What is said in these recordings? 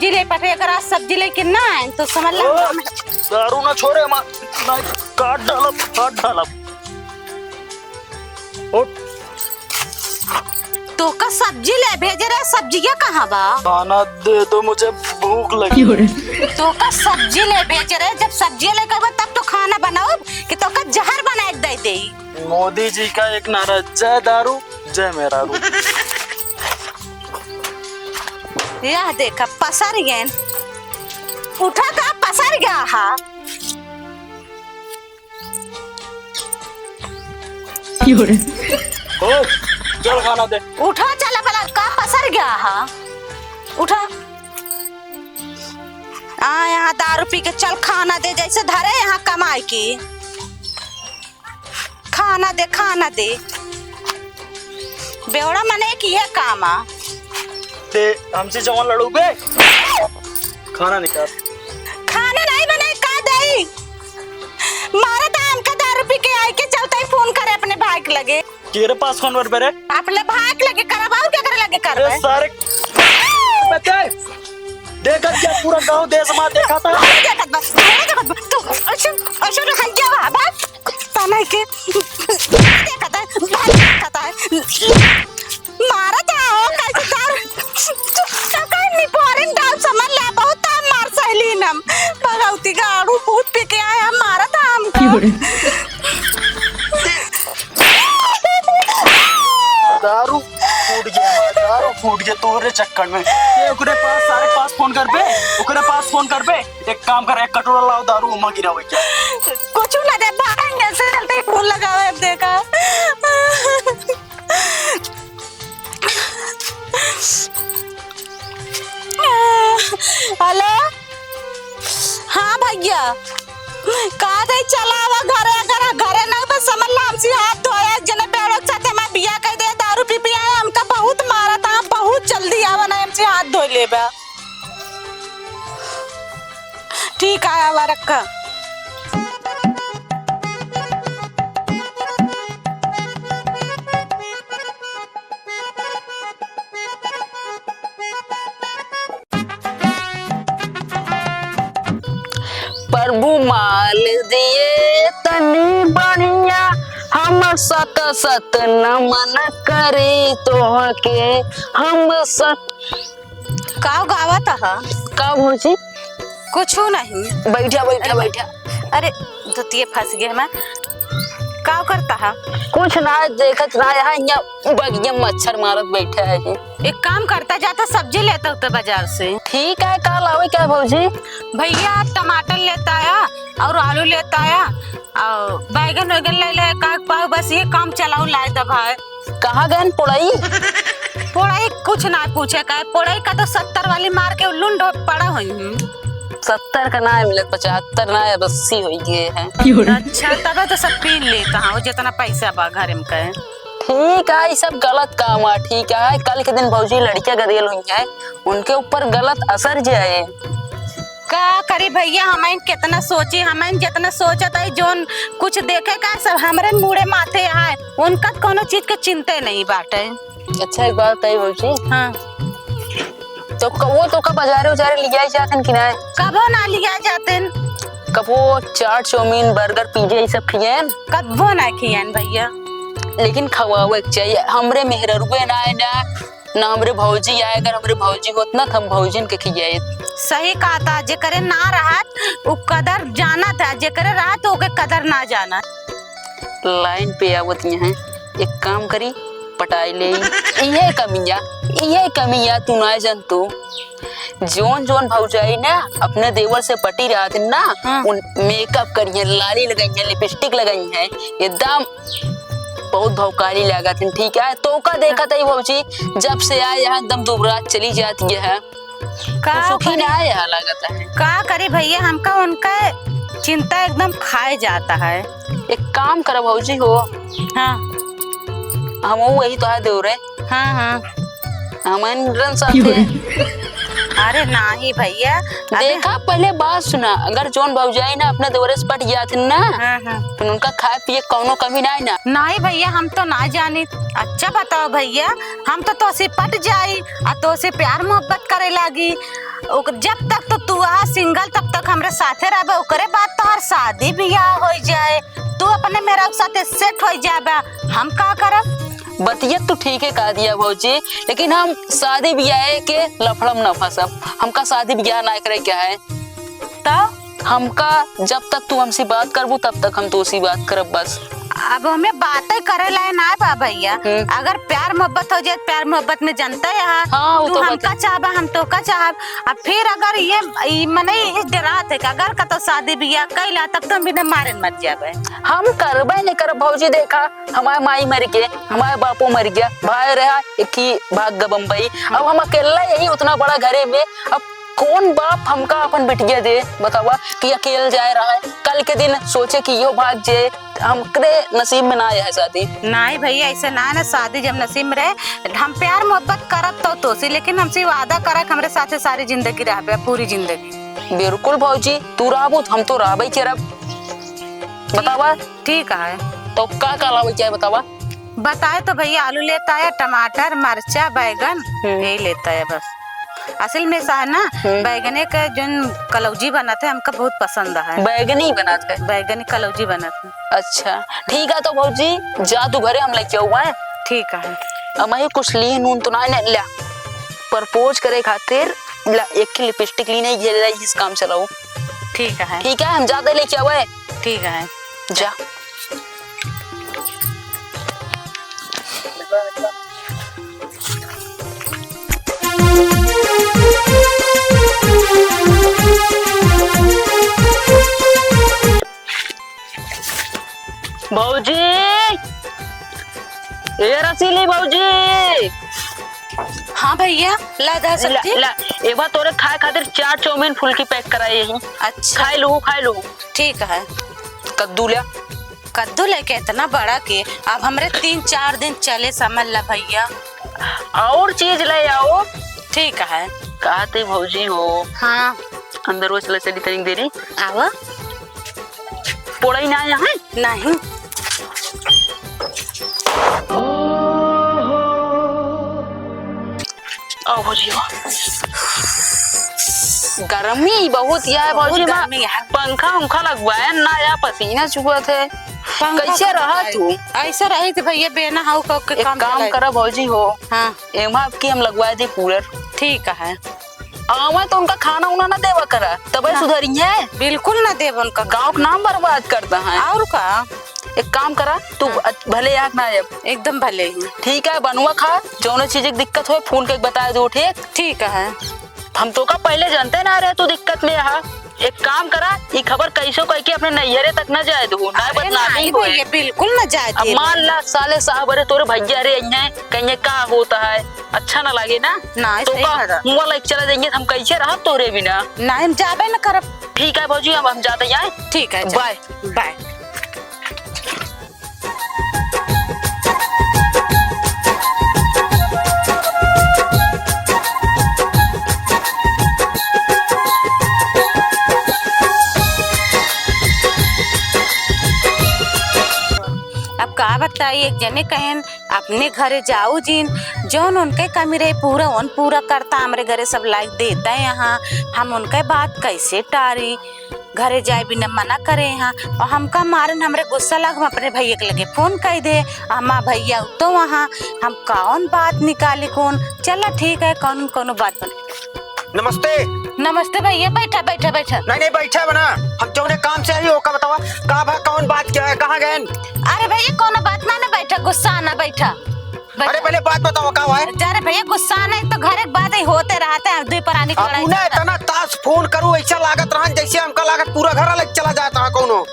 सब्जी ले पटे अगर आज सब्जी लेके ना आए तो समझ लो दारू ना छोड़े ना काट डालब तो का सब्जी ले भेजे रहे सब्जियां कहाँ बा? खाना दे दो मुझे भूख लगी। तो का सब्जी ले भेजे रहे जब सब्जी लेकर तब तो खाना बनाओ कि तो का जहर बना दे दे। मोदी जी का एक नारा जय दारू जय मेहरारू। यह देखा पसर गए उठा का पसर गया हा ओ चल खाना दे। उठा चला भला का पसर गया हा उठा यहाँ दारू पी के चल खाना दे जैसे धरे यहाँ कमाई की खाना दे बेवड़ा मने की ये काम आ ते हमसे जवान लड़ू बे खाना निकाल। खाना नहीं बने का दई मारा दाम का दारू पी के आए के चलता ही फोन करे अपने भाई के लगे तेरे पास कौन वर बेरे अपने भाई के लगे करवाओ क्या करे लगे कर सारे बच्चे देखा क्या पूरा गांव देश में देखा था देखत बस तू अच्छा हइया बाबा तना के देखता है मारा जाओ कैसे दारू का नहीं पोरन डाल समझ ला बहुत मार सहेली नम भगवती गाड़ू भूत पी के आया मारा था हमको दारू फूट गया तोरे चक्कर में ओकरे पास सारे पास फोन कर बे एक काम कर एक कटोरा लाओ दारू उमा गिरावे क्या कुछ ना दे भागेंगे से चलते फोन लगावे अब देखा हेलो हाँ भैया कहा थे चलावा घरे ना बस समझ ला हमसे हाथ धोया जने पेड़ों के साथ मैं बिया कर दे दारू पी आया हमका बहुत मारा था बहुत जल्दी आवा ना हमसे हाथ धो लेबा ठीक है आवा रखा प्रभु माल दिए तनी बढ़िया हम सत सत नमन करे तो के हम सत का गावा था का भौजी कुछ नहीं बैठा अरे धुतिये फंस गए मैं का करता है कुछ ना देखत ना यहाँ बगिया मच्छर मारत बैठा है जी। एक काम करता जाता सब्जी लेता होता बाजार से ठीक है कल आवे क्या भौजी भैया टमाटर लेता आया और आलू लेता आया और बैगन वैगन ले ले का पाव बस ये काम चलाओ लाए दबा कहाँ गए पोड़ाई पोड़ाई कुछ ना पूछे का पोड़ाई का तो 70 वाली मार के लुंड पड़ा हुई हूँ 70 का ना है मिलत 75 ना है 80 हो गए हैं। अच्छा तब तो सब पी लेता हूँ जितना पैसा बा घर में कहे ठीक है ये सब गलत काम है ठीक है कल के दिन भौजी लड़कियां गदेल हुई है उनके ऊपर गलत असर जाए का करी भैया हमें कितना सोची हमें जितना सोचता है जोन कुछ देखे का सब हमारे मुड़े माथे है उनका कोनो चीज के चिंता नहीं बाटे। अच्छा एक बात है भौजी हाँ तो वो तो का बाजारे उजारे लिया जाते कि ना कबो ना लिया जाते कबो चाट चाउमीन बर्गर पिज्जा ये सब खियान कबो ना खियान भैया लेकिन खवावे चाहिए हमरे मेहररुए ना है ना हमरे भौजी आए अगर हमरे भौजी होत ना हम भौजिन के खियाए सही कहा था जेकरे ना रहत वो कदर जाना था जेकरे रहत ओके कदर ना जाना लाइन पे आवत यहाँ एक काम करी पटाई ले ये कमिया तू ना जन तू जोन भौजाई ना अपने देवर से पटी रहा थी ना उन मेकअप करिए लाली लगाई लिपस्टिक लगाई है एकदम बहुत भौकाली लगा थी ठीक है तो का देखा था भौजी जब से आए यहाँ एकदम दुबरा चली जाती है सुखी ना यहाँ लगता है का करे भैया हमका उनका चिंता एकदम खाए जाता है। एक काम करो भौजी हो हाँ हम वही तो है देव रे हाँ हमारे साथ अरे नहीं भैया देखा पहले बात सुना, अगर जोन भौजाई ना अपने देवरे से पट जात ना तो उनका खाए पिए कौनो कमी नहीं ना। नहीं भैया हम तो ना जानी। अच्छा बताओ भैया, हम तो से पट जाई और तो से प्यार मोहब्बत करे लागी। जब तक तो तू आ सिंगल तब तक हमरे साथे रहबे, ओकरे बाद तो हर शादी बियाह हो जाए, तू अपने मेरा साथे सेट हो जाबे, हम का करब? बतिया तो ठीक है कह दिया भौजी, लेकिन हम शादी ब्याह के लफड़म न फंसब। हमका शादी ब्याह ना करे क्या है, तो हमका जब तक तू हमसे बात करबू तब तक हम तो उसी बात करब बस। अब हमें बातें करे लाए ना बा भैया। अगर प्यार मोहब्बत हो जाए, प्यार मोहब्बत में जनता है हाँ, तू तो हमका चाहबा हम तो का चाहब। अब फिर अगर ये मने इस डरात है कि अगर का तो शादी बियाह कैला तब तो बिना मारे मत जाबे। हम करबे नहीं करब भौजी। देखा हमारे माई मर गए, हमारे बापू मर गया, भाई रहा एक ही भाग गया बम्बई, अब हम अकेला यही उतना बड़ा घरे में। अब कौन बाप हमका अपन बिटिया दे बतावा कि अकेले जाए रहा है, कल के दिन सोचे कि यो भाग जाए, हमरे नसीब में ना है शादी। नहीं भैया ऐसे ना शादी जब नसीब में रहे हम प्यार मोहब्बत करब तो सी, लेकिन हमसे वादा करक हमरे साथे सारी जिंदगी रहबे, पूरी जिंदगी। बिल्कुल भौजी, तू रहबू हम तो रहबे करब। बतावा ठीक है, तो का लावे क्या बतावा? बताए तो भैया आलू लेता है, टमाटर, मिर्चा, बैगन यही लेता है बस। असल में सा ना बैगने का जो कलौजी बनाते हमका बहुत पसंद है। बैगनी बनाते, बैगनी कलौजी बनाते। अच्छा ठीक है, तो भौजी जा तू घरे, हम लेके हुआ है। ठीक है, अब मैं कुछ ली नून तो ना ला प्रपोज करे खातिर ला एक लिपस्टिक ली नहीं घेर रही, इस काम चलाओ। ठीक है, ठीक है, हम ज्यादा लेके हुआ है। ठीक है, जा। भौजी ये रसीली भौजी। हाँ भैया ला सब्जी एक बार तोरे खाए खातिर 4 चाउमीन फुल्की पैक कराई यही। अच्छा खाई लू। ठीक है। कद्दू लिया, कद्दू लेके इतना बड़ा के अब हमरे 3-4 दिन चले समझ ला भैया। और चीज ले आओ। ठीक है। कहते भौजी हो हाँ अंदर वो चले चली तनिक देरी आवा। पोड़ाई ना यहाँ नहीं आओ भौजी। गर्मी बहुत है भौजी, पंखा उंखा लगवाया ना या पसीना चुका थे। कैसे रहा तू? ऐसे रही थी भैया बेना हाउ के काम करा भौजी हो। हाँ एमा की हम लगवाए थे कूलर। ठीक है। आवा तो उनका खाना उना ना देवा करा तब सुधरी है। बिल्कुल ना देव, उनका गाँव का नाम बर्बाद करता है। और का एक काम करा तू भले याद ना एकदम भले ही। ठीक है, बनवा खा जो चीज की दिक्कत हो फोन के बता दो। ठीक है। हम तो का पहले जानते ना रहे तू दिक्कत में यहाँ। एक काम करा ये खबर कैसो कह के अपने नैहरे तक न जाए दो, ना बदनामी हो। बिल्कुल न जाए। अब मान ला साले साहब अरे तोरे भैया रे कहीं का होता है, अच्छा ना लगे ना। तो मुँह लाइक चला देंगे हम कैसे रहा तोरे बिना। ना हम जाबे न करब। ठीक है भौजी, अब हम जाते जाए। ठीक है, बाय बाय। का बताइए एक जने कहन अपने घरे जाऊ जिन जोन उनके कमी रहे पूरा उन पूरा करता, हमारे घरे सब लाइक देता है। यहाँ हम उनके बात कैसे टारी, घरे जाए बिना मना करे यहाँ। और हमका मारन हमरे गुस्सा लग, हम अपने भैया के लगे फोन कर दे, हमारा भैया तो वहाँ हम कौन बात निकाली कौन। चला ठीक है, कौन कौन बात बन। नमस्ते। नमस्ते भैया, बैठा बैठा बैठा। नहीं बैठा बना, हम जो काम से आई हो का बतावा का कौन बात क्या है, कहाँ गए? अरे भैया कौन बात ना बैठा, गुस्सा ना बैठा। अरे पहले बात बताओ का है? अरे भैया गुस्सा नहीं तो घर एक बात ही होते रहते हैं, दुई परानी की लड़ाई। इतना तास फोन करूँ ऐसा लागत रहा जैसे हमका लागत पूरा घर अलग चला जाता है कौनो।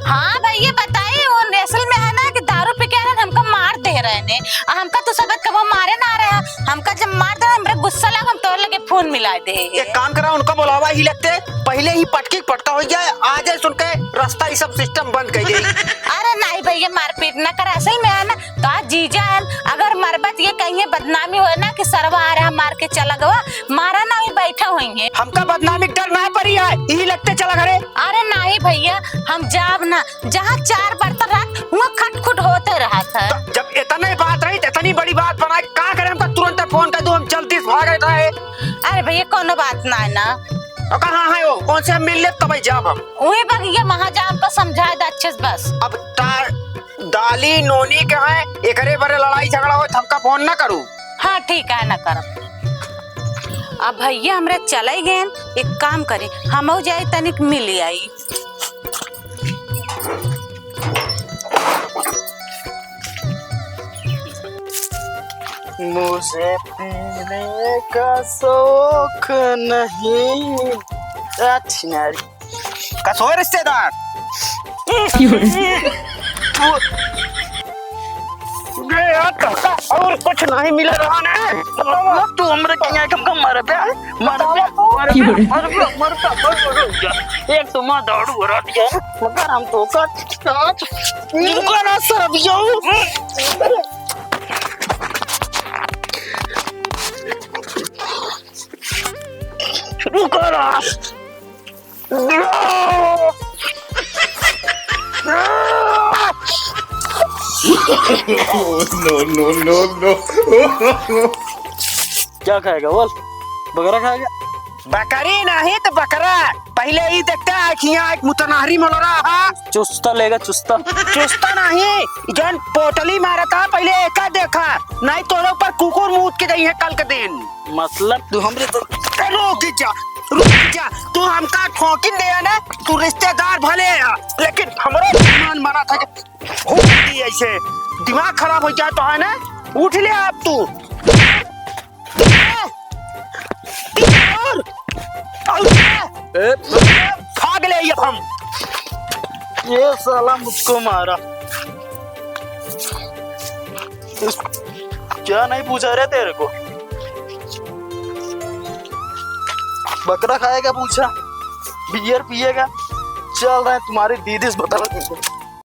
हाँ भैया बताइए, वो असल में है ना कि दारू पी के हमको मार दे रहे ने, हमका तो सब कब मारे ना रहे, हमका जब मार दे हमरे गुस्सा लगा, हम तो लगे फोन मिला दे। एक काम करा उनका बुलावा ही लगते पहले ही पटकी पटका हो जाए, आ जाए सुन के रास्ता ये सब सिस्टम बंद कर दे। अरे नहीं भैया मारपीट ना कर, असल में है ना तो आज जीजा है, अगर मरबत ये कहीं बदनामी हो ना कि सरवा आ रहा मार के चला गवा, मारा ना ही बैठा होंगे। हमका बदनामी डर ना पड़ी है, यही लगते चला घरे। अरे नहीं भैया, हम जाब ना जहाँ 4 बर्तन रख वहाँ खटखुट होते रहा था। जब इतनी बात रही, इतनी बड़ी बात बनाए, क्या करें? हमका तुरंत फोन कर दो, हम जल्दी से भाग रहे। अरे भैया कोनो बात ना है ना। कहाँ है वो? कौन से हम मिल ले तब जाब हम। वही भैया महाजाम को समझाए दा अच्छे से बस। अब तार दाली नोनी के है, एकरे बरे लड़ाई झगड़ा हो, हमका फोन ना करूं। हाँ ठीक है, ना करब। अब भैया हमरे चले गए, एक काम करे हम जाए तनिक मिल आई। मुझे पीने का शौक नहीं। अच्छी नारी कसो रिश्तेदार और कुछ नहीं मिल रहा ना। तू हमरे किया कम मारे पे मर एक तो मां दाड़ू भरा दिया मगर हम तो इनको ना सरब जाऊं। शुरू करा। no. क्या खाएगा बोल? बकरा खाएगा? बकरी नहीं तो बकरा। पहले ही देखता है कि यहाँ एक मुतनाहरी मोलरा है। चुस्ता लेगा चुस्ता। चुस्ता नहीं, जन पोटली मारा था पहले एक देखा, नहीं तो ऊपर कुकुर मूत के गई है कल के दिन। मतलब तू हमरे तो रुक जा, तू हमका ठोकिन दे ना। तू रिश्तेदार भले है, लेकिन हमारा ईमान मारा था कि ऐसे दिमाग खराब हो जाए तो है ना। उठ ले आप तू। भाग ले ये हम। ये साला मुझको मारा। क्या नहीं पूछा रहे तेरे को? बकरा खाएगा पूछा, बियर पिएगा। चल रहे तुम्हारी दीदी से बता।